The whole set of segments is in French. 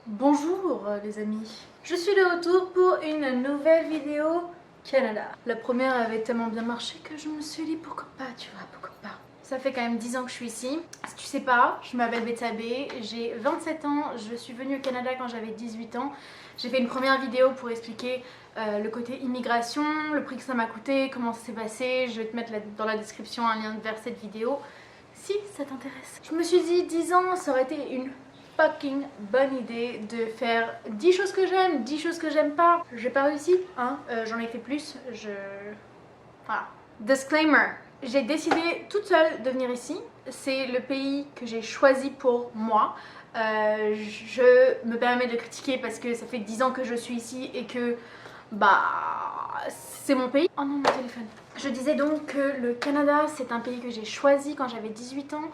Bonjour les amis, je suis de retour pour une nouvelle vidéo Canada. La première avait tellement bien marché que je me suis dit pourquoi pas, tu vois, pourquoi pas. Ça fait quand même 10 ans que je suis ici. Si tu sais pas, je m'appelle Betsabe, j'ai 27 ans, je suis venue au Canada quand j'avais 18 ans. J'ai fait une première vidéo pour expliquer le côté immigration, le prix que ça m'a coûté, comment ça s'est passé. Je vais te mettre dans la description un lien vers cette vidéo si ça t'intéresse. Je me suis dit 10 ans, ça aurait été une fucking bonne idée de faire 10 choses que j'aime, 10 choses que j'aime pas. J'ai pas réussi, hein, j'en ai fait plus, Voilà. Disclaimer, j'ai décidé toute seule de venir ici. C'est le pays que j'ai choisi pour moi. Je me permets de critiquer parce que ça fait 10 ans que je suis ici et que c'est mon pays. Oh non, mon téléphone. Je disais donc que le Canada c'est un pays que j'ai choisi quand j'avais 18 ans.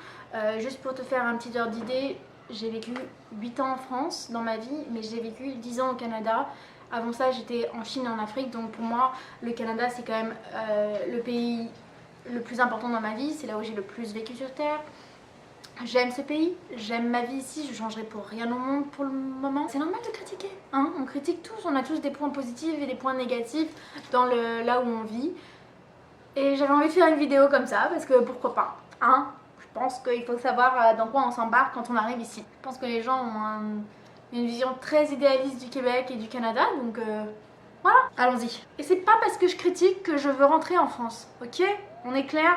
Juste pour te faire un petit ordre d'idée, j'ai vécu 8 ans en France dans ma vie, mais j'ai vécu 10 ans au Canada. Avant ça, j'étais en Chine et en Afrique, donc pour moi, le Canada, c'est quand même le pays le plus important dans ma vie. C'est là où j'ai le plus vécu sur Terre. J'aime ce pays, j'aime ma vie ici, je changerai pour rien au monde pour le moment. C'est normal de critiquer, hein, on critique tous, on a tous des points positifs et des points négatifs dans là où on vit. Et j'avais envie de faire une vidéo comme ça, parce que pourquoi pas, hein. Je pense qu'il faut savoir dans quoi on s'embarque quand on arrive ici. Je pense que les gens ont une vision très idéaliste du Québec et du Canada, donc voilà, allons-y. Et c'est pas parce que je critique que je veux rentrer en France, ok? On est clair?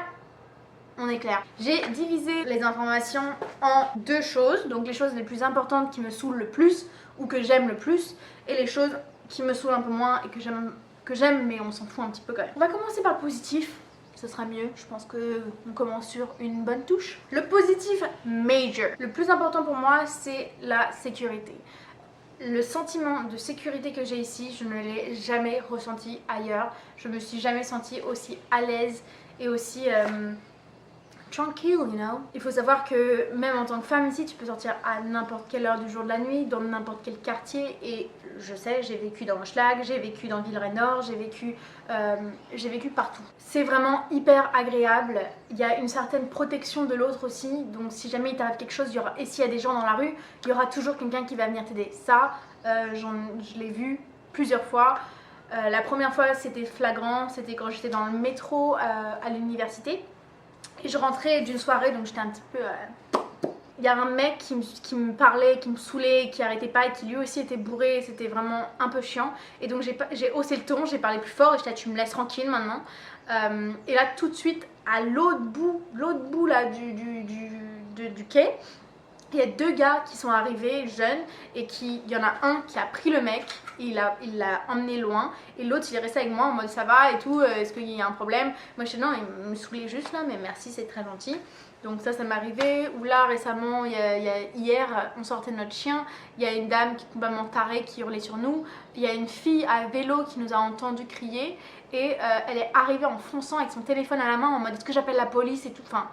On est clair. J'ai divisé les informations en deux choses, donc les choses les plus importantes qui me saoulent le plus ou que j'aime le plus, et les choses qui me saoulent un peu moins et que j'aime mais on s'en fout un petit peu quand même. On va commencer par le positif, ce sera mieux, je pense qu'on commence sur une bonne touche. Le positif major. Le plus important pour moi, c'est la sécurité. Le sentiment de sécurité que j'ai ici, je ne l'ai jamais ressenti ailleurs. Je me suis jamais sentie aussi à l'aise et aussi tranquille, you know. Il faut savoir que même en tant que femme ici, tu peux sortir à n'importe quelle heure du jour de la nuit, dans n'importe quel quartier. Et je sais, j'ai vécu dans Hochelag, j'ai vécu dans Villeray-Nord, j'ai vécu partout. C'est vraiment hyper agréable. Il y a une certaine protection de l'autre aussi. Donc si jamais il t'arrive quelque chose, et s'il y a des gens dans la rue, il y aura toujours quelqu'un qui va venir t'aider. Ça, je l'ai vu plusieurs fois. La première fois, c'était flagrant. C'était quand j'étais dans le métro à l'université. Et je rentrais d'une soirée, donc j'étais un petit peu... Il y a un mec qui me parlait, qui me saoulait, qui arrêtait pas et qui lui aussi était bourré, c'était vraiment un peu chiant. Et donc j'ai haussé le ton, j'ai parlé plus fort et j'étais là, tu me laisses tranquille maintenant. Et là tout de suite, à l'autre bout là, du quai, il y a deux gars qui sont arrivés jeunes et il y en a un qui a pris le mec, il l'a emmené loin et l'autre il est resté avec moi en mode ça va et tout, est-ce qu'il y a un problème? Moi je dis non, il me saoulait juste là, mais merci, c'est très gentil. Donc ça m'est arrivé. Ou là récemment, hier on sortait de notre chien, il y a une dame qui est complètement tarée qui hurlait sur nous, il y a une fille à vélo qui nous a entendu crier et elle est arrivée en fonçant avec son téléphone à la main en mode est-ce que j'appelle la police et tout, enfin...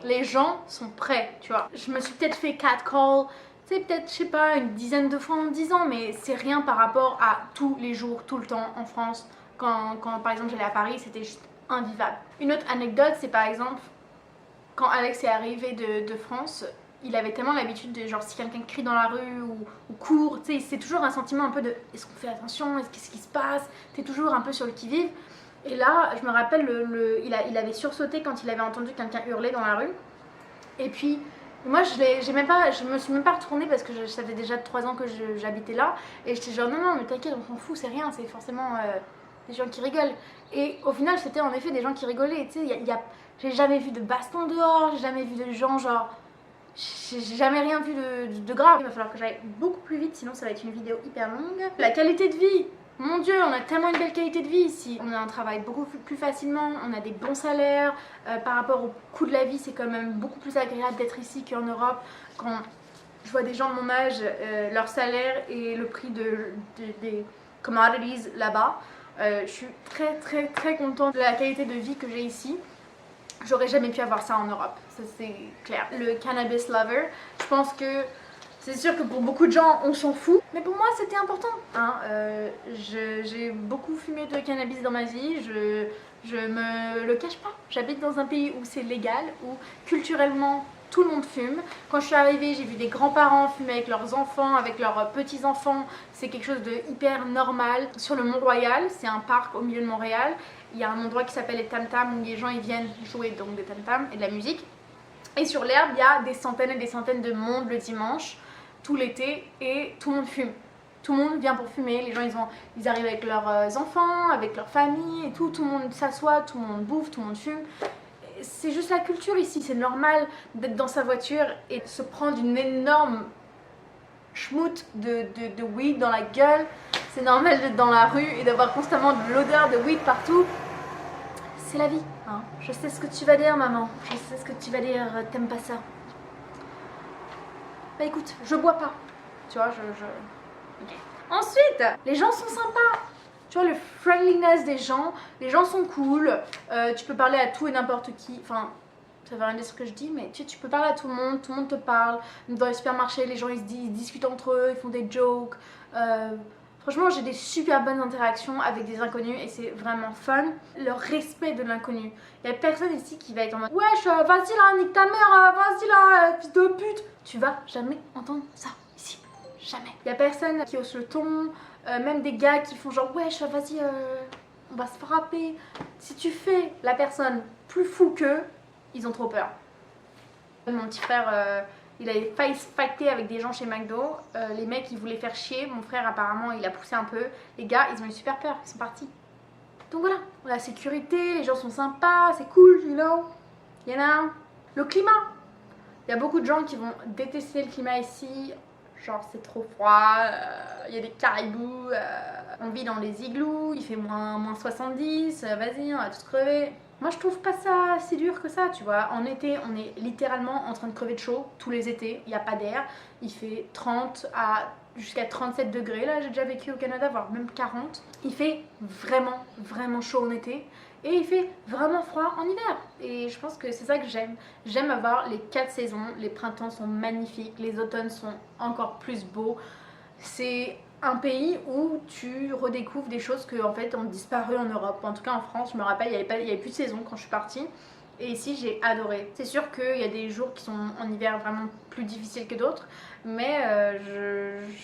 Les gens sont prêts, tu vois. Je me suis peut-être fait catcall, tu sais, peut-être, je sais pas, une dizaine de fois en 10 ans, mais c'est rien par rapport à tous les jours, tout le temps en France. Quand par exemple j'allais à Paris, c'était juste invivable. Une autre anecdote, c'est par exemple, quand Alex est arrivé de France, il avait tellement l'habitude de, genre, si quelqu'un crie dans la rue ou court, tu sais, c'est toujours un sentiment un peu de est-ce qu'on fait attention, qu'est-ce qui se passe, t'es toujours un peu sur le qui-vive. Et là, je me rappelle, il avait sursauté quand il avait entendu quelqu'un hurler dans la rue. Et puis, moi, je me suis même pas retournée parce que ça faisait déjà 3 ans que j'habitais là. Et j'étais genre, non, mais t'inquiète, on s'en fout, c'est rien, c'est forcément des gens qui rigolent. Et au final, c'était en effet des gens qui rigolaient. Tu sais, j'ai jamais vu de baston dehors, j'ai jamais vu de gens genre... J'ai jamais rien vu de grave. Il va falloir que j'aille beaucoup plus vite, sinon ça va être une vidéo hyper longue. La qualité de vie. Mon Dieu, on a tellement une belle qualité de vie ici. On a un travail beaucoup plus facilement, on a des bons salaires. Par rapport au coût de la vie, c'est quand même beaucoup plus agréable d'être ici qu'en Europe. Quand je vois des gens de mon âge, leur salaire et le prix des commodities là-bas, je suis très contente de la qualité de vie que j'ai ici. J'aurais jamais pu avoir ça en Europe, ça c'est clair. Le cannabis lover, je pense que c'est sûr que pour beaucoup de gens, on s'en fout. Mais pour moi, c'était important. Hein. J'ai beaucoup fumé de cannabis dans ma vie. Je me le cache pas. J'habite dans un pays où c'est légal, où culturellement, tout le monde fume. Quand je suis arrivée, j'ai vu des grands-parents fumer avec leurs enfants, avec leurs petits-enfants. C'est quelque chose de hyper normal. Sur le Mont-Royal, c'est un parc au milieu de Montréal. Il y a un endroit qui s'appelle les tam-tams où les gens ils viennent jouer donc des tam-tams et de la musique. Et sur l'herbe, il y a des centaines et des centaines de monde le dimanche, tout l'été, et tout le monde fume. Tout le monde vient pour fumer, les gens ils arrivent avec leurs enfants, avec leur famille et tout le monde s'assoit, tout le monde bouffe, tout le monde fume. C'est juste la culture ici, c'est normal d'être dans sa voiture et de se prendre une énorme schmout de weed dans la gueule. C'est normal d'être dans la rue et d'avoir constamment de l'odeur de weed partout. C'est la vie, hein. Je sais ce que tu vas dire, maman. Je sais ce que tu vas dire, t'aimes pas ça. Bah écoute, je bois pas. Tu vois, Okay. Ensuite, les gens sont sympas. Tu vois, le friendliness des gens, les gens sont cool. Tu peux parler à tout et n'importe qui. Enfin, ça veut rien dire ce que je dis, mais tu peux parler à tout le monde te parle. Dans les supermarchés, les gens ils discutent entre eux, ils font des jokes. Franchement, j'ai des super bonnes interactions avec des inconnus et c'est vraiment fun. Le respect de l'inconnu. Il n'y a personne ici qui va être en mode wesh, vas-y là, nique ta mère, vas-y là, fils de pute. Tu vas jamais entendre ça ici. Jamais. Il n'y a personne qui hausse le ton, même des gars qui font genre wesh, vas-y, on va se frapper. Si tu fais la personne plus fou qu'eux, ils ont trop peur. Mon petit frère. Il avait failli se fighter avec des gens chez McDo. Les mecs, ils voulaient faire chier. Mon frère, apparemment, il a poussé un peu. Les gars, ils ont eu super peur. Ils sont partis. Donc voilà. La sécurité, les gens sont sympas. C'est cool, you know. Il y en a. Le climat. Il y a beaucoup de gens qui vont détester le climat ici. Genre, c'est trop froid. Il y a des caribous. On vit dans les igloos. Il fait moins 70. Vas-y, on va tous crever. Moi je trouve pas ça si dur que ça, tu vois. En été, on est littéralement en train de crever de chaud, tous les étés, il n'y a pas d'air. Il fait 30 à jusqu'à 37 degrés, là j'ai déjà vécu au Canada, voire même 40. Il fait vraiment, vraiment chaud en été et il fait vraiment froid en hiver. Et je pense que c'est ça que j'aime. J'aime avoir les 4 saisons, les printemps sont magnifiques, les automnes sont encore plus beaux. C'est un pays où tu redécouvres des choses qui en fait ont disparu en Europe. En tout cas en France, je me rappelle, il n'y avait plus de saison quand je suis partie. Et ici, j'ai adoré. C'est sûr qu'il y a des jours qui sont en hiver vraiment plus difficiles que d'autres, mais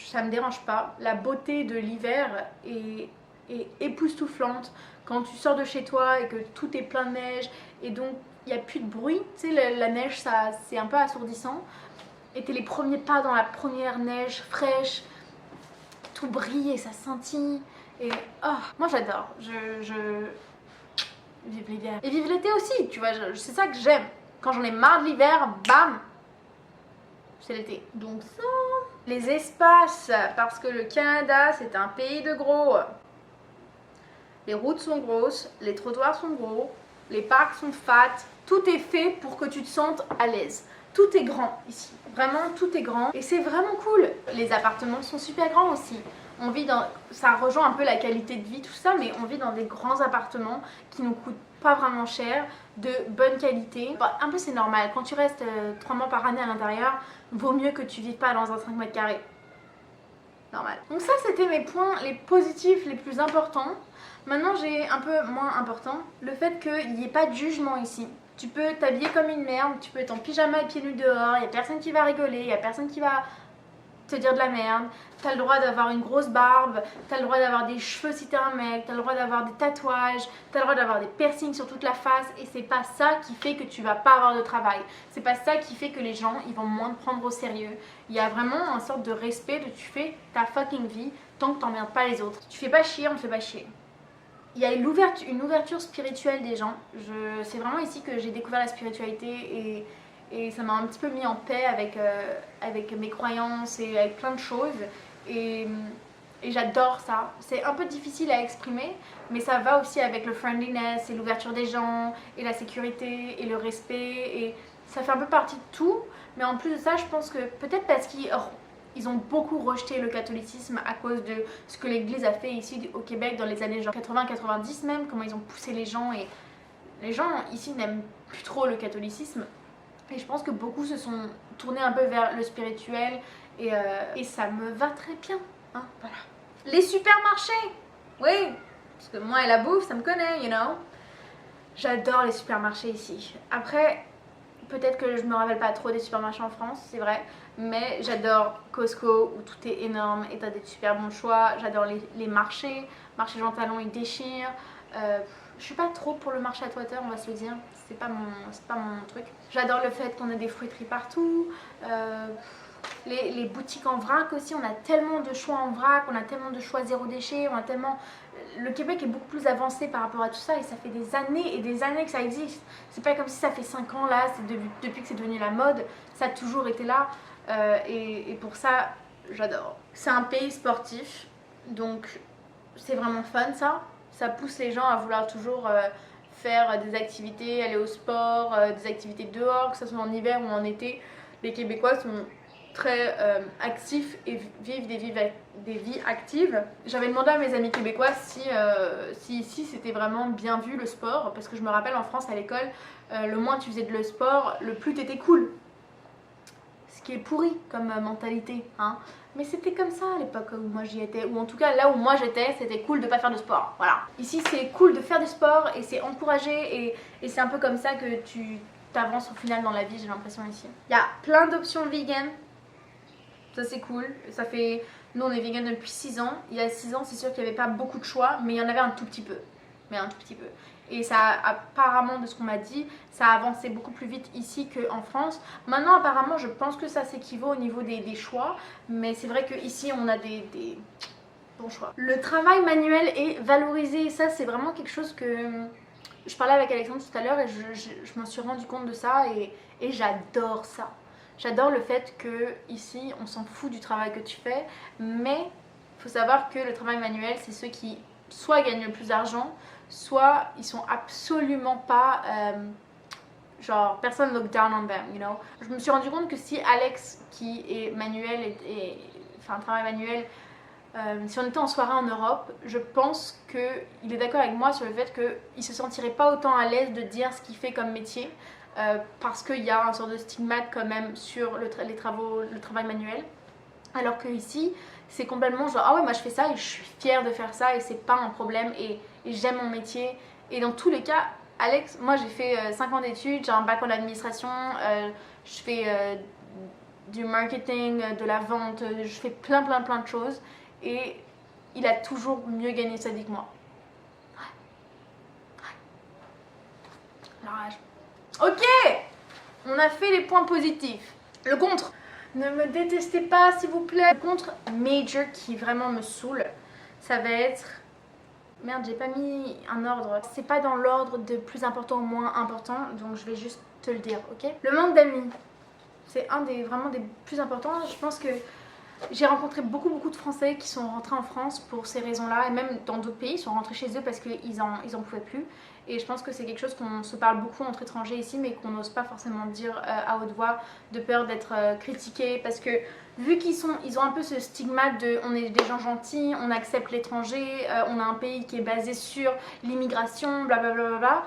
ça me dérange pas. La beauté de l'hiver est époustouflante. Quand tu sors de chez toi et que tout est plein de neige, et donc il n'y a plus de bruit. Tu sais, la neige, ça, c'est un peu assourdissant. Et t'es les premiers pas dans la première neige fraîche. Tout brille et ça scintille et oh, moi j'adore, vive l'hiver et vive l'été aussi, tu vois, c'est ça que j'aime. Quand j'en ai marre de l'hiver, bam, c'est l'été. Donc ça, les espaces, parce que le Canada c'est un pays de gros. Les routes sont grosses, les trottoirs sont gros, les parcs sont fat, tout est fait pour que tu te sentes à l'aise. Tout est grand ici, vraiment tout est grand et c'est vraiment cool. Les appartements sont super grands aussi. On vit dans, ça rejoint un peu la qualité de vie, tout ça, mais on vit dans des grands appartements qui nous coûtent pas vraiment cher, de bonne qualité. Bon, un peu c'est normal, quand tu restes 3 mois par année à l'intérieur, vaut mieux que tu vives pas dans un 5 mètres carrés. Normal. Donc ça c'était mes points les positifs les plus importants. Maintenant j'ai un peu moins important, le fait qu'il n'y ait pas de jugement ici. Tu peux t'habiller comme une merde, tu peux être en pyjama et pieds nus dehors, il n'y a personne qui va rigoler, il n'y a personne qui va te dire de la merde. T'as le droit d'avoir une grosse barbe, t'as le droit d'avoir des cheveux si t'es un mec, t'as le droit d'avoir des tatouages, t'as le droit d'avoir des piercings sur toute la face et c'est pas ça qui fait que tu vas pas avoir de travail. C'est pas ça qui fait que les gens ils vont moins te prendre au sérieux. Il y a vraiment une sorte de respect de tu fais ta fucking vie tant que t'emmerdes pas les autres. Tu fais pas chier, on ne fait pas chier. Il y a une ouverture spirituelle des gens. C'est vraiment ici que j'ai découvert la spiritualité et ça m'a un petit peu mis en paix avec mes croyances et avec plein de choses. Et j'adore ça. C'est un peu difficile à exprimer, mais ça va aussi avec le friendliness et l'ouverture des gens et la sécurité et le respect. Et ça fait un peu partie de tout. Mais en plus de ça, je pense que peut-être parce qu'ils ont beaucoup rejeté le catholicisme à cause de ce que l'église a fait ici au Québec dans les années 80-90 même, comment ils ont poussé les gens et les gens ici n'aiment plus trop le catholicisme et je pense que beaucoup se sont tournés un peu vers le spirituel et ça me va très bien, hein, voilà. Les supermarchés, oui, parce que moi et la bouffe ça me connaît, you know. J'adore les supermarchés ici. Après, peut-être que je me rappelle pas trop des supermarchés en France, c'est vrai, mais j'adore Costco où tout est énorme et t'as des super bons choix. J'adore les marchés, marché Jean Talon ils déchirent. Je suis pas trop pour le marché à Atwater, on va se le dire, c'est pas mon truc. J'adore le fait qu'on ait des fruiteries partout. Les boutiques en vrac aussi, on a tellement de choix en vrac, on a tellement de choix zéro déchet, on a tellement... Le Québec est beaucoup plus avancé par rapport à tout ça et ça fait des années et des années que ça existe. C'est pas comme si ça fait 5 ans là, c'est depuis que c'est devenu la mode, ça a toujours été là et pour ça, j'adore. C'est un pays sportif, donc c'est vraiment fun ça. Ça pousse les gens à vouloir toujours faire des activités, aller au sport, des activités dehors, que ce soit en hiver ou en été. Les Québécois sont très actifs et vivent des vies actives. J'avais demandé à mes amis québécois si ici c'était vraiment bien vu le sport, parce que je me rappelle en France à l'école, le moins tu faisais de le sport, le plus t'étais cool. Ce qui est pourri comme mentalité, hein. Mais c'était comme ça à l'époque où moi j'y étais, ou en tout cas là où moi j'étais, c'était cool de pas faire de sport, voilà. Ici c'est cool de faire du sport et c'est encouragé et c'est un peu comme ça que tu t'avances au final dans la vie, j'ai l'impression ici. Il y a plein d'options vegan, ça c'est cool, ça fait... Nous on est vegan depuis 6 ans, il y a 6 ans c'est sûr qu'il n'y avait pas beaucoup de choix, mais il y en avait un tout petit peu, mais un tout petit peu. Et ça, apparemment, de ce qu'on m'a dit, ça a avancé beaucoup plus vite ici qu'en France. Maintenant, apparemment, je pense que ça s'équivaut au niveau des choix. Mais c'est vrai qu'ici, on a des bons choix. Le travail manuel est valorisé. Ça, c'est vraiment quelque chose que... Je parlais avec Alexandre tout à l'heure et je m'en suis rendu compte de ça. Et j'adore ça. J'adore le fait que ici, on s'en fout du travail que tu fais. Mais il faut savoir que le travail manuel, c'est ceux qui soit gagnent le plus d'argent, soit ils sont absolument pas genre personne look down on them, you know. Je me suis rendu compte que si Alex qui est manuel et enfin travail manuel, si on était en soirée en Europe, je pense qu'il est d'accord avec moi sur le fait qu'il se sentirait pas autant à l'aise de dire ce qu'il fait comme métier parce qu'il y a un sort de stigmate quand même sur le travail manuel. Alors que ici, c'est complètement genre ah ouais moi je fais ça et je suis fière de faire ça et c'est pas un problème et j'aime mon métier. Et dans tous les cas, Alex, moi j'ai fait 5 ans d'études, j'ai un bac en administration, je fais du marketing, de la vente, je fais plein de choses et il a toujours mieux gagné sa vie que moi. Ouais. Ok, on a fait les points positifs. Le contre. Ne me détestez pas s'il vous plaît. Le contre major qui vraiment me saoule, ça va être... Merde, j'ai pas mis un ordre. C'est pas dans l'ordre de plus important au moins important, donc je vais juste te le dire, ok? Le manque d'amis, c'est vraiment des plus importants. Je pense que j'ai rencontré beaucoup de Français qui sont rentrés en France pour ces raisons-là, et même dans d'autres pays, ils sont rentrés chez eux parce qu'ils en pouvaient plus. Et je pense que c'est quelque chose qu'on se parle beaucoup entre étrangers ici, mais qu'on n'ose pas forcément dire à haute voix, de peur d'être critiqué, parce que vu ils ont un peu ce stigmate de on est des gens gentils, on accepte l'étranger, on a un pays qui est basé sur l'immigration, blablabla.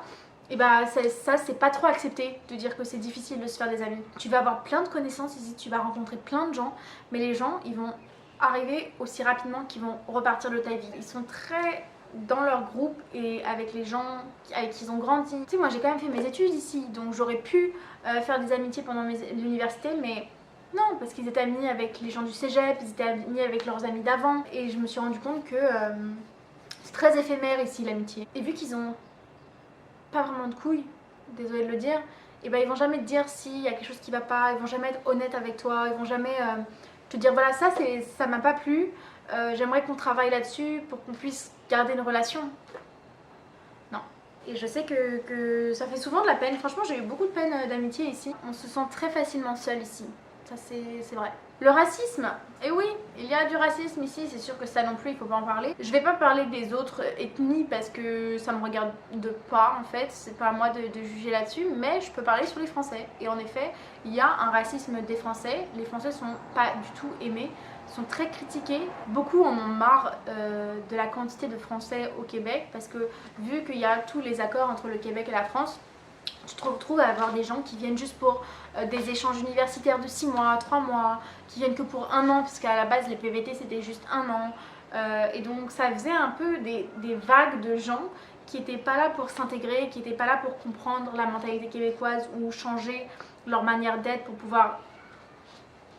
Et bah ça c'est pas trop accepté de dire que c'est difficile de se faire des amis. Tu vas avoir plein de connaissances ici, tu vas rencontrer plein de gens, mais les gens ils vont arriver aussi rapidement qu'ils vont repartir de ta vie. Ils sont très dans leur groupe et avec les gens avec qui ils ont grandi. Tu sais moi j'ai quand même fait mes études ici, donc j'aurais pu faire des amitiés pendant l'université, mais non, parce qu'ils étaient amis avec les gens du cégep, ils étaient amis avec leurs amis d'avant, et je me suis rendu compte que c'est très éphémère ici l'amitié. Et vu qu'ils ont pas vraiment de couilles, désolée de le dire, et ben ils vont jamais te dire s'il y a quelque chose qui va pas, ils vont jamais être honnêtes avec toi, ils vont jamais te dire voilà ça m'a pas plu, j'aimerais qu'on travaille là-dessus pour qu'on puisse garder une relation. Non. Et je sais que ça fait souvent de la peine, franchement j'ai eu beaucoup de peine d'amitié ici, on se sent très facilement seul ici. Ça c'est vrai. Le racisme, et oui, il y a du racisme ici, c'est sûr que ça non plus, il faut pas en parler. Je vais pas parler des autres ethnies parce que ça me regarde pas en fait, c'est pas à moi de juger là-dessus, mais je peux parler sur les Français. Et en effet, il y a un racisme des Français, les Français sont pas du tout aimés, sont très critiqués. Beaucoup en ont marre de la quantité de Français au Québec parce que vu qu'il y a tous les accords entre le Québec et la France, tu te retrouves à avoir des gens qui viennent juste pour des échanges universitaires de 6 mois, 3 mois, qui viennent que pour 1 an, parce qu'à la base les PVT c'était juste 1 an. Et donc ça faisait un peu des vagues de gens qui n'étaient pas là pour s'intégrer, qui n'étaient pas là pour comprendre la mentalité québécoise ou changer leur manière d'être pour pouvoir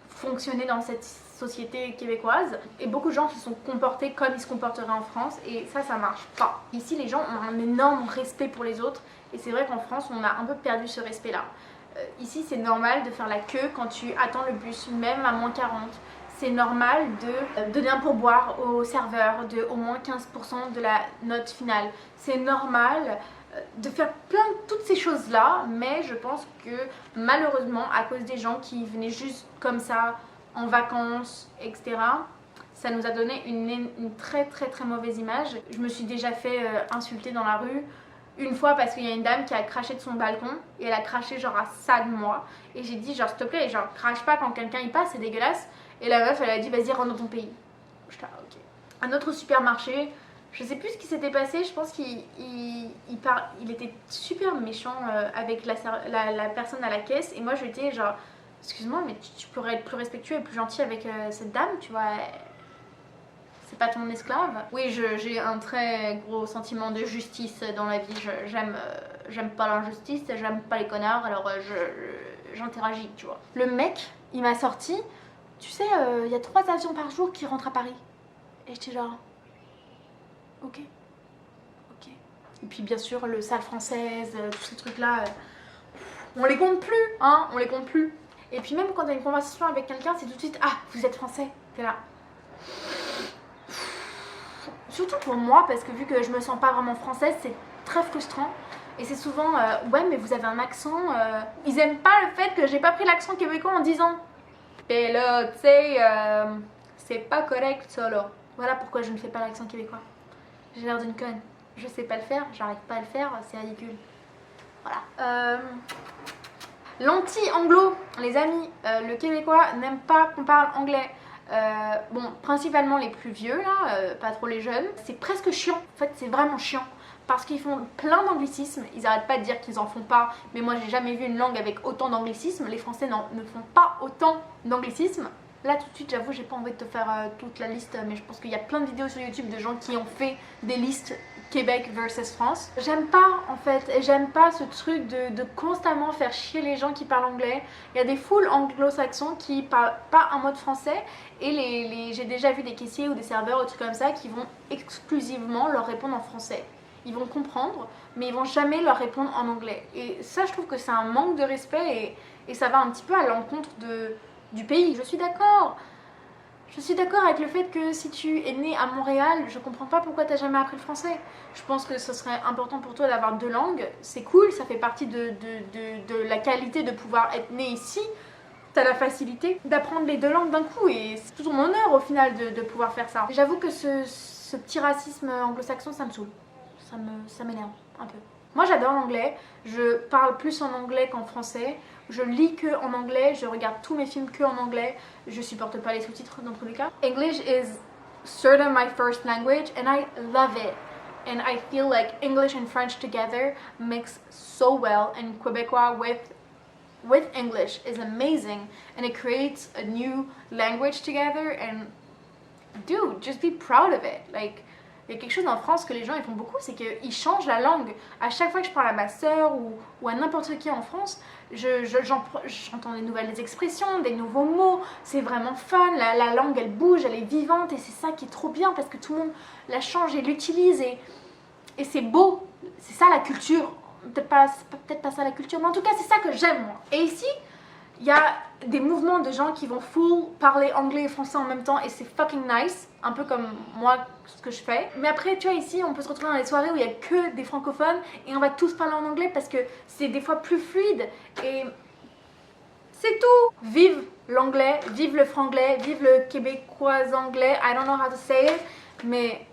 fonctionner dans cette société québécoise. Et beaucoup de gens se sont comportés comme ils se comporteraient en France et ça marche pas. Ici, les gens ont un énorme respect pour les autres et c'est vrai qu'en France, on a un peu perdu ce respect-là. Ici, c'est normal de faire la queue quand tu attends le bus, même à moins 40. C'est normal de donner un pourboire au serveur de au moins 15% de la note finale. C'est normal de faire plein de toutes ces choses-là, mais je pense que malheureusement, à cause des gens qui venaient juste comme ça, en vacances, etc., ça nous a donné une très mauvaise image. Je me suis déjà fait insulter dans la rue, une fois parce qu'il y a une dame qui a craché de son balcon, et elle a craché genre à ça de moi, et j'ai dit genre s'il te plaît, genre crache pas quand quelqu'un y passe, c'est dégueulasse, et la meuf elle a dit vas-y rentre dans ton pays. J'étais là, ok. Un autre supermarché, je sais plus ce qui s'était passé, je pense qu'il était super méchant avec la personne à la caisse et moi j'étais genre excuse-moi mais tu pourrais être plus respectueux et plus gentil avec cette dame, tu vois, c'est pas ton esclave. Oui, j'ai un très gros sentiment de justice dans la vie, j'aime pas l'injustice, j'aime pas les connards, alors j'interagis, tu vois. Le mec, il m'a sorti, tu sais, il y a 3 avions par jour qui rentrent à Paris. Et j'étais genre... Ok. Et puis bien sûr, le salle française, tous ces trucs-là, on les compte plus, hein, on les compte plus. Et puis même quand t'as une conversation avec quelqu'un, c'est tout de suite, ah, vous êtes français, t'es là. Surtout pour moi, parce que vu que je me sens pas vraiment française, c'est très frustrant. Et c'est souvent, ouais, mais vous avez un accent. Ils aiment pas le fait que j'ai pas pris l'accent québécois en 10 ans. Et là, tu sais, c'est pas correct ça là. Voilà pourquoi je ne fais pas l'accent québécois. J'ai l'air d'une conne. Je sais pas le faire, j'arrive pas à le faire, c'est ridicule. Voilà. L'anti-anglo, les amis, le québécois n'aime pas qu'on parle anglais. Bon, principalement les plus vieux là, pas trop les jeunes. C'est presque chiant, en fait c'est vraiment chiant. Parce qu'ils font plein d'anglicismes, ils arrêtent pas de dire qu'ils en font pas, mais moi j'ai jamais vu une langue avec autant d'anglicismes. Les Français ne font pas autant d'anglicismes. Là tout de suite j'avoue j'ai pas envie de te faire toute la liste, mais je pense qu'il y a plein de vidéos sur YouTube de gens qui ont fait des listes Québec versus France. J'aime pas en fait, j'aime pas ce truc de constamment faire chier les gens qui parlent anglais. Il y a des foules anglo-saxons qui parlent pas en mode français et j'ai déjà vu des caissiers ou des serveurs ou trucs comme ça qui vont exclusivement leur répondre en français. Ils vont comprendre, mais ils vont jamais leur répondre en anglais. Et ça, je trouve que c'est un manque de respect et ça va un petit peu à l'encontre du pays. Je suis d'accord. Je suis d'accord avec le fait que si tu es né à Montréal, je comprends pas pourquoi t'as jamais appris le français. Je pense que ce serait important pour toi d'avoir 2 langues. C'est cool, ça fait partie de la qualité de pouvoir être né ici. T'as la facilité d'apprendre les 2 langues d'un coup et c'est tout ton honneur au final de pouvoir faire ça. J'avoue que ce petit racisme anglo-saxon, ça me saoule. Ça m'énerve un peu. Moi j'adore l'anglais, je parle plus en anglais qu'en français, je lis que en anglais, je regarde tous mes films que en anglais, je supporte pas les sous-titres dans tous les cas. English is sort of my first language and I love it. And I feel like English and French together mix so well and Quebecois with English is amazing and it creates a new language together and dude, just be proud of it. Like, il y a quelque chose en France que les gens ils font beaucoup, c'est qu'ils changent la langue. À chaque fois que je parle à ma soeur ou à n'importe qui en France, j'entends des nouvelles expressions, des nouveaux mots. C'est vraiment fun, la langue elle bouge, elle est vivante et c'est ça qui est trop bien parce que tout le monde la change et l'utilise et c'est beau. C'est ça la culture. Peut-être pas ça la culture, mais en tout cas c'est ça que j'aime moi. Et ici, il y a des mouvements de gens qui vont full parler anglais et français en même temps et c'est fucking nice, un peu comme moi ce que je fais. Mais après tu vois ici on peut se retrouver dans des soirées où il y a que des francophones et on va tous parler en anglais parce que c'est des fois plus fluide et c'est tout. Vive l'anglais, vive le franglais, vive le québécois anglais, I don't know how to say it, mais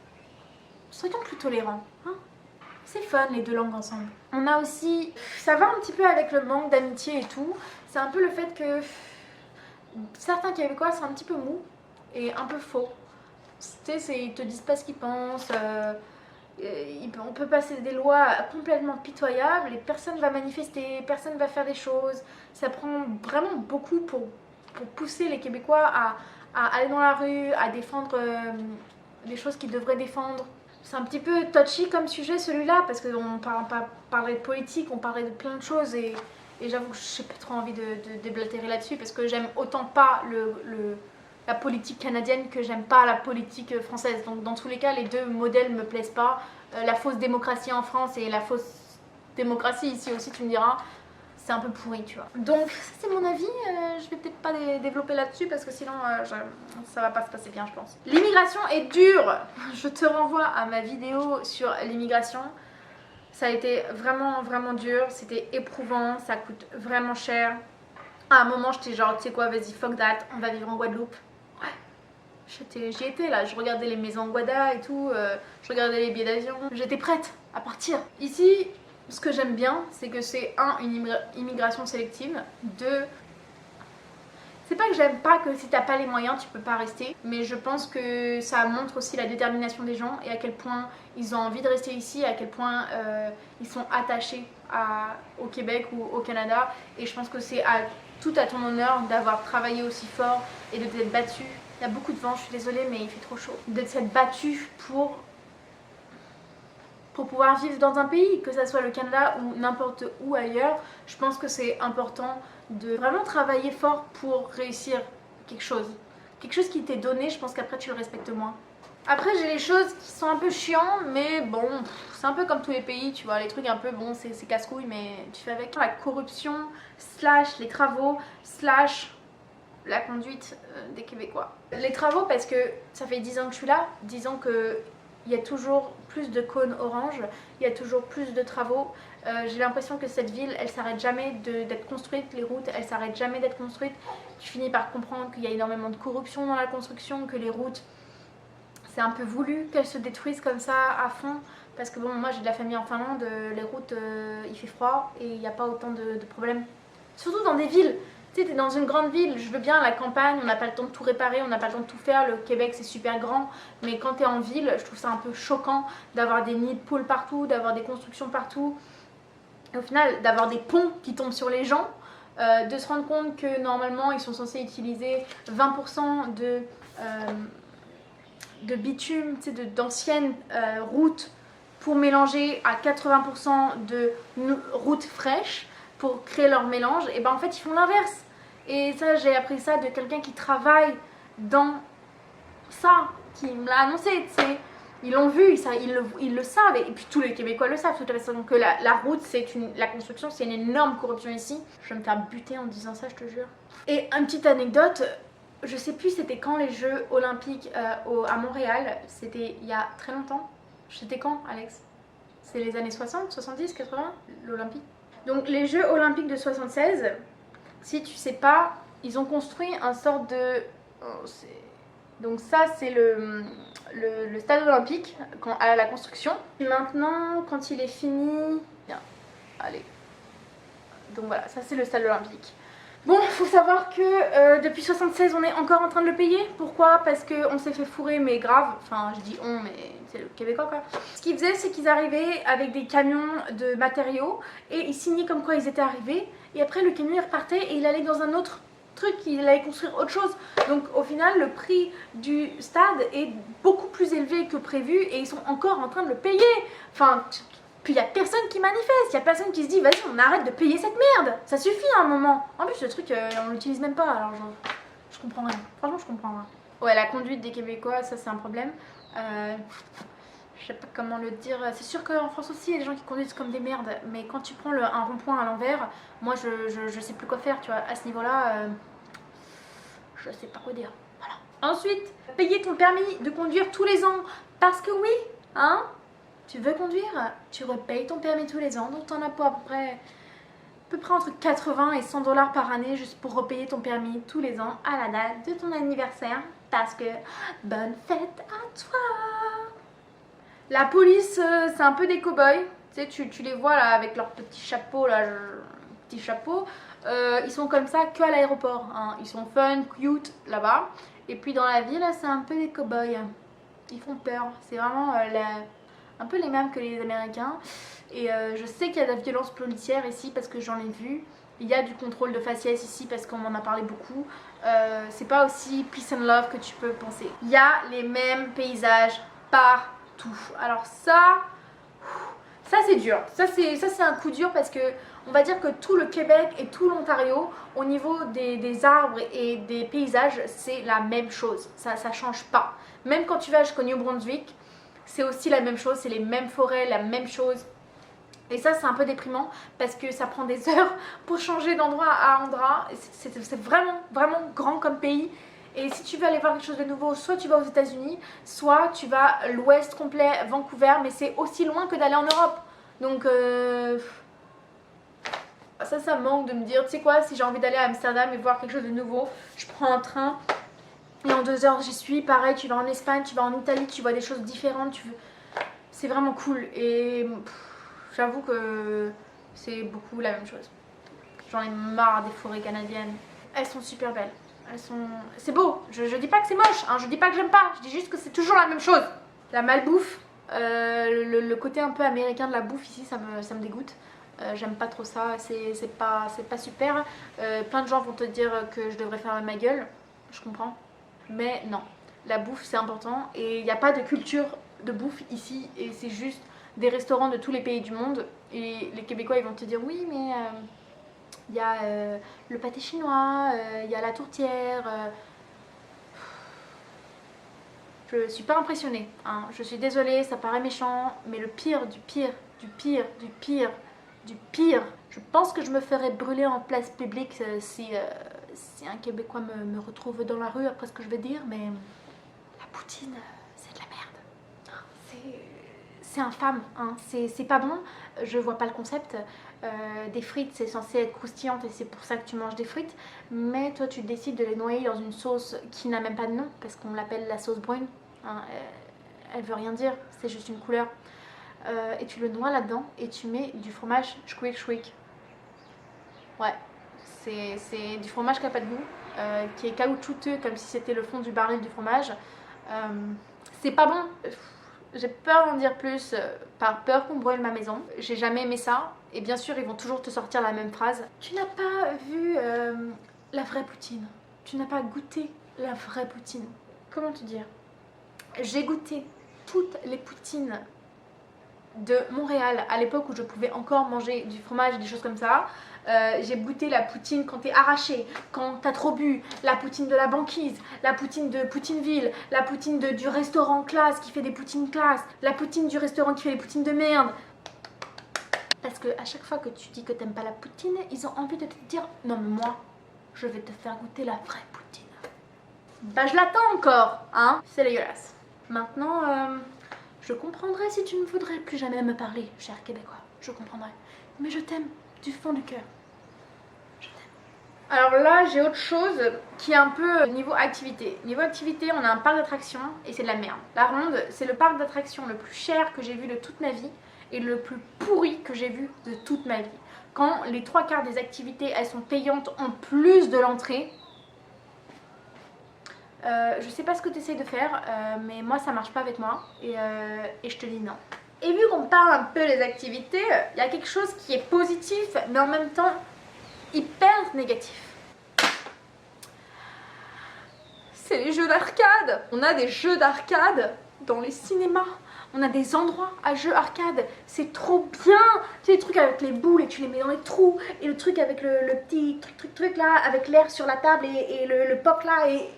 soyons plus tolérants, hein. C'est fun les 2 langues ensemble. On a aussi, ça va un petit peu avec le manque d'amitié et tout, c'est un peu le fait que certains Québécois sont un petit peu mous et un peu faux. Tu sais, ils te disent pas ce qu'ils pensent, on peut passer des lois complètement pitoyables et personne va manifester, personne va faire des choses. Ça prend vraiment beaucoup pour pousser les Québécois à aller dans la rue, à défendre des choses qu'ils devraient défendre. C'est un petit peu touchy comme sujet celui-là parce qu'on parlait de politique, on parlait de plein de choses et Et j'avoue que j'ai pas trop envie de déblatérer là-dessus parce que j'aime autant pas la politique canadienne que j'aime pas la politique française. Donc dans tous les cas, les deux modèles me plaisent pas. La fausse démocratie en France et la fausse démocratie ici aussi, tu me diras, c'est un peu pourri, tu vois. Donc ça c'est mon avis, je vais peut-être pas développer là-dessus parce que sinon ça va pas se passer bien, je pense. L'immigration est dure. Je te renvoie à ma vidéo sur l'immigration. Ça a été vraiment vraiment dur, c'était éprouvant, ça coûte vraiment cher. À un moment j'étais genre, tu sais quoi, vas-y fuck that, on va vivre en Guadeloupe. Ouais, j'y étais là, je regardais les maisons en Guada et tout, je regardais les billets d'avion. J'étais prête à partir. Ici, ce que j'aime bien, c'est que c'est une immigration sélective, deux, c'est pas que j'aime pas que si t'as pas les moyens tu peux pas rester, mais je pense que ça montre aussi la détermination des gens et à quel point ils ont envie de rester ici, à quel point ils sont attachés au Québec ou au Canada, et je pense que c'est tout à ton honneur d'avoir travaillé aussi fort et de t'être battu. Il y a beaucoup de vent, je suis désolée mais il fait trop chaud. De s'être battu pour pouvoir vivre dans un pays, que ça soit le Canada ou n'importe où ailleurs. Je pense que c'est important de vraiment travailler fort pour réussir quelque chose. Quelque chose qui t'est donné, je pense qu'après tu le respectes moins. Après j'ai les choses qui sont un peu chiants, mais bon, c'est un peu comme tous les pays, tu vois, les trucs un peu, bon, c'est casse-couille, mais tu fais avec. La corruption, slash les travaux, slash la conduite des Québécois. Les travaux parce que ça fait 10 ans que je suis là, 10 ans que il y a toujours plus de cônes orange, il y a toujours plus de travaux. J'ai l'impression que cette ville, elle s'arrête jamais d'être construite, les routes, elles s'arrêtent jamais d'être construites. Tu finis par comprendre qu'il y a énormément de corruption dans la construction, que les routes, c'est un peu voulu qu'elles se détruisent comme ça à fond. Parce que bon, moi j'ai de la famille en Finlande, les routes, il fait froid et il n'y a pas autant de problèmes. Surtout dans des villes. Tu sais, t'es dans une grande ville, je veux bien la campagne, on n'a pas le temps de tout réparer, on n'a pas le temps de tout faire, le Québec c'est super grand, mais quand t'es en ville, je trouve ça un peu choquant d'avoir des nids de poules partout, d'avoir des constructions partout, et au final d'avoir des ponts qui tombent sur les gens, de se rendre compte que normalement ils sont censés utiliser 20% de bitume, tu sais, d'anciennes routes pour mélanger à 80% de routes fraîches pour créer leur mélange, et ben en fait ils font l'inverse. Et ça, j'ai appris ça de quelqu'un qui travaille dans ça, qui me l'a annoncé, tu sais. Ils l'ont vu, ils le savent, et puis tous les Québécois le savent de toute façon, que la route, la construction, c'est une énorme corruption ici. Je vais me faire buter en disant ça, je te jure. Et une petite anecdote, je sais plus c'était quand les Jeux Olympiques à Montréal, c'était il y a très longtemps. C'était quand, Alex? C'est les années 60, 70, 80, l'Olympique. Donc les Jeux Olympiques de 76... Si tu sais pas, ils ont construit un sort de... Donc ça c'est le stade olympique à la construction. Maintenant quand il est fini... Bien, allez. Donc voilà, ça c'est le stade olympique. Bon, il faut savoir que depuis 76 on est encore en train de le payer. Pourquoi? Parce qu'on s'est fait fourrer, mais grave. Enfin je dis on, mais c'est le Québécois quoi. Ce qu'ils faisaient, c'est qu'ils arrivaient avec des camions de matériaux et ils signaient comme quoi ils étaient arrivés. Et après le camion il repartait et il allait dans un autre truc, il allait construire autre chose. Donc au final le prix du stade est beaucoup plus élevé que prévu et ils sont encore en train de le payer. Enfin... Puis il n'y a personne qui manifeste, il n'y a personne qui se dit vas-y on arrête de payer cette merde, ça suffit à un moment. En plus le truc on l'utilise même pas, alors genre je comprends rien, franchement je comprends rien. Ouais, la conduite des Québécois, ça c'est un problème. Je sais pas comment le dire, c'est sûr qu'en France aussi il y a des gens qui conduisent comme des merdes, mais quand tu prends un rond-point à l'envers, moi je sais plus quoi faire, tu vois, à ce niveau-là, je sais pas quoi dire, voilà. Ensuite, payer ton permis de conduire tous les ans, parce que oui, hein. Tu veux conduire, tu repayes ton permis tous les ans, donc t'en as pour à peu près entre 80 et 100 $ par année juste pour repayer ton permis tous les ans à la date de ton anniversaire, parce que bonne fête à toi. La police, c'est un peu des cow-boys, tu sais, tu les vois là avec leurs petits chapeaux là, ils sont comme ça que à l'aéroport, hein. Ils sont fun, cute là-bas, et puis dans la ville, c'est un peu des cow-boys, ils font peur, c'est vraiment un peu les mêmes que les Américains. Et je sais qu'il y a de la violence policière ici parce que j'en ai vu. Il y a du contrôle de faciès ici parce qu'on m'en a parlé beaucoup. C'est pas aussi peace and love que tu peux penser. Il y a les mêmes paysages partout. Alors ça, Ça c'est dur, ça c'est un coup dur parce que on va dire que tout le Québec et tout l'Ontario au niveau des arbres et des paysages c'est la même chose, ça change pas. Même quand tu vas jusqu'au New Brunswick, c'est aussi la même chose, c'est les mêmes forêts, la même chose. Et ça c'est un peu déprimant parce que ça prend des heures pour changer d'endroit à endroit. C'est vraiment vraiment grand comme pays. Et si tu veux aller voir quelque chose de nouveau, soit tu vas aux États-Unis, soit tu vas à l'ouest complet, Vancouver, mais c'est aussi loin que d'aller en Europe. Donc ça me manque de me dire, tu sais quoi, si j'ai envie d'aller à Amsterdam et voir quelque chose de nouveau, je prends un train et en 2 heures j'y suis. Pareil, tu vas en Espagne, tu vas en Italie, tu vois des choses différentes. C'est vraiment cool et j'avoue que c'est beaucoup la même chose. J'en ai marre des forêts canadiennes. Elles sont super belles. C'est beau, je dis pas que c'est moche, hein, je dis pas que j'aime pas, je dis juste que c'est toujours la même chose. La malbouffe, le côté un peu américain de la bouffe ici, ça me dégoûte. J'aime pas trop ça, c'est pas super. Plein de gens vont te dire que je devrais fermer ma gueule, je comprends. Mais non, la bouffe c'est important et il n'y a pas de culture de bouffe ici et c'est juste des restaurants de tous les pays du monde. Et les Québécois ils vont te dire oui mais... il y a le pâté chinois, il y a la tourtière. Je suis pas impressionnée, hein. Je suis désolée, ça paraît méchant, mais le pire du pire, du pire, du pire, du pire, je pense que je me ferais brûler en place publique si un Québécois me retrouve dans la rue après ce que je vais dire, mais la poutine, c'est de la merde. C'est infâme, hein. C'est pas bon, je vois pas le concept. Des frites c'est censé être croustillante et c'est pour ça que tu manges des frites, mais toi tu décides de les noyer dans une sauce qui n'a même pas de nom parce qu'on l'appelle la sauce brune, hein, elle veut rien dire, c'est juste une couleur, et tu le noies là-dedans et tu mets du fromage Schwick. Ouais, c'est du fromage qui n'a pas de goût, qui est caoutchouteux comme si c'était le fond du baril du fromage. C'est pas bon. J'ai peur d'en dire plus par peur qu'on brûle ma maison. J'ai jamais aimé ça. Et bien sûr, ils vont toujours te sortir la même phrase. Tu n'as pas vu la vraie poutine. Tu n'as pas goûté la vraie poutine. Comment te dire? J'ai goûté toutes les poutines de Montréal à l'époque où je pouvais encore manger du fromage et des choses comme ça. J'ai goûté la poutine quand t'es arraché, quand t'as trop bu, la poutine de la banquise, la poutine de Poutineville, la poutine du restaurant classe qui fait des poutines classe, la poutine du restaurant qui fait des poutines de merde. Parce que à chaque fois que tu dis que t'aimes pas la poutine, ils ont envie de te dire non mais moi, je vais te faire goûter la vraie poutine. Bah je l'attends encore, hein, c'est dégueulasse. Maintenant, je comprendrai si tu ne voudrais plus jamais me parler, cher Québécois, je comprendrai. Mais je t'aime du fond du cœur. Alors là, j'ai autre chose qui est un peu niveau activité. Niveau activité, on a un parc d'attractions et c'est de la merde. La Ronde, c'est le parc d'attractions le plus cher que j'ai vu de toute ma vie et le plus pourri que j'ai vu de toute ma vie. Quand les 3/4 des activités, elles sont payantes en plus de l'entrée. Je sais pas ce que tu essaies de faire, mais moi ça marche pas avec moi et je te dis non. Et vu qu'on parle un peu des activités, il y a quelque chose qui est positif mais en même temps hyper négatif. C'est les jeux d'arcade. On a des jeux d'arcade dans les cinémas. On a des endroits à jeux arcade. C'est trop bien. Tu sais, les trucs avec les boules et tu les mets dans les trous. Et le truc avec le petit truc là, avec l'air sur la table et le pop là. Et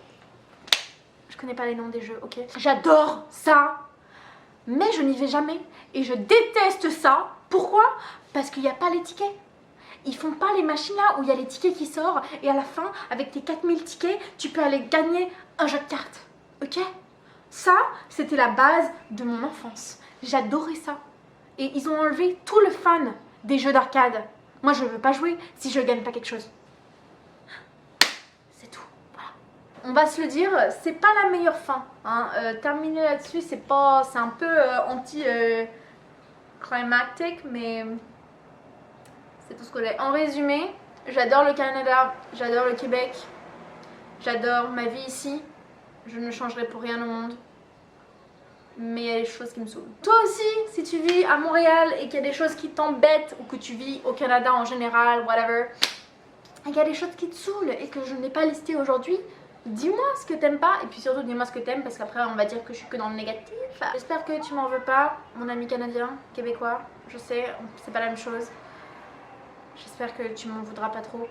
je connais pas les noms des jeux, ok. J'adore ça. Mais je n'y vais jamais. Et je déteste ça. Pourquoi? Parce qu'il n'y a pas les tickets. Ils font pas les machines là où il y a les tickets qui sortent et à la fin, avec tes 4000 tickets, tu peux aller gagner un jeu de cartes. Ok? Ça, c'était la base de mon enfance. J'adorais ça. Et ils ont enlevé tout le fun des jeux d'arcade. Moi, je veux pas jouer si je gagne pas quelque chose. C'est tout. Voilà. On va se le dire, c'est pas la meilleure fin. Hein. Terminer là-dessus, c'est un peu anti-climactique, mais c'est tout ce que j'ai. En résumé, j'adore le Canada, j'adore le Québec, j'adore ma vie ici. Je ne changerai pour rien au monde. Mais il y a des choses qui me saoulent. Toi aussi, si tu vis à Montréal et qu'il y a des choses qui t'embêtent, ou que tu vis au Canada en général, whatever, et qu'il y a des choses qui te saoulent et que je n'ai pas listées aujourd'hui, Dis-moi ce que t'aimes pas et puis surtout dis-moi ce que t'aimes parce qu'après on va dire que je suis que dans le négatif. J'espère que tu m'en veux pas, mon ami canadien, québécois. Je sais, c'est pas la même chose. J'espère que tu m'en voudras pas trop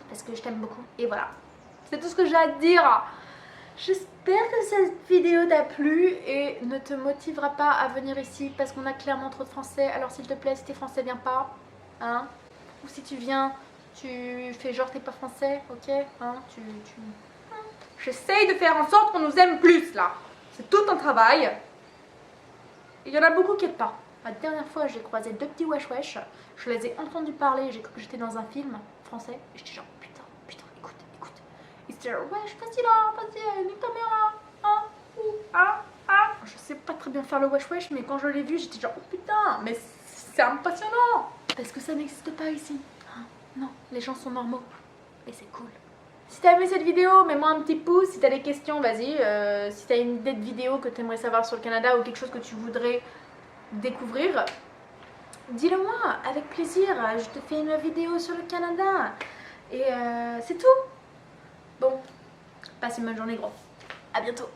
parce que je t'aime beaucoup. Et voilà, c'est tout ce que j'ai à te dire. J'espère que cette vidéo t'a plu et ne te motivera pas à venir ici parce qu'on a clairement trop de français. Alors s'il te plaît, si t'es français, viens pas, hein. Ou si tu viens, tu fais genre t'es pas français, ok, hein. J'essaye de faire en sorte qu'on nous aime plus là. C'est tout un travail. Il y en a beaucoup qui n'aident pas. La dernière fois, j'ai croisé deux petits wesh wesh. Je les ai entendus parler. J'ai cru que j'étais dans un film français. Et j'étais genre putain, écoute. Ils étaient genre wesh, vas-y là, vas-y, nique ta mère là. Hein, Je sais pas très bien faire le wesh wesh, mais quand je l'ai vu, j'étais genre oh putain, mais c'est impressionnant. Parce que ça n'existe pas ici. Hein, non, les gens sont normaux. Et c'est cool. Si t'as aimé cette vidéo, mets-moi un petit pouce. Si t'as des questions, vas-y. Si t'as une idée de vidéo que t'aimerais savoir sur le Canada ou quelque chose que tu voudrais découvrir, dis-le moi, avec plaisir. Je te fais une vidéo sur le Canada. Et c'est tout. Bon, passe une bonne journée gros. À bientôt.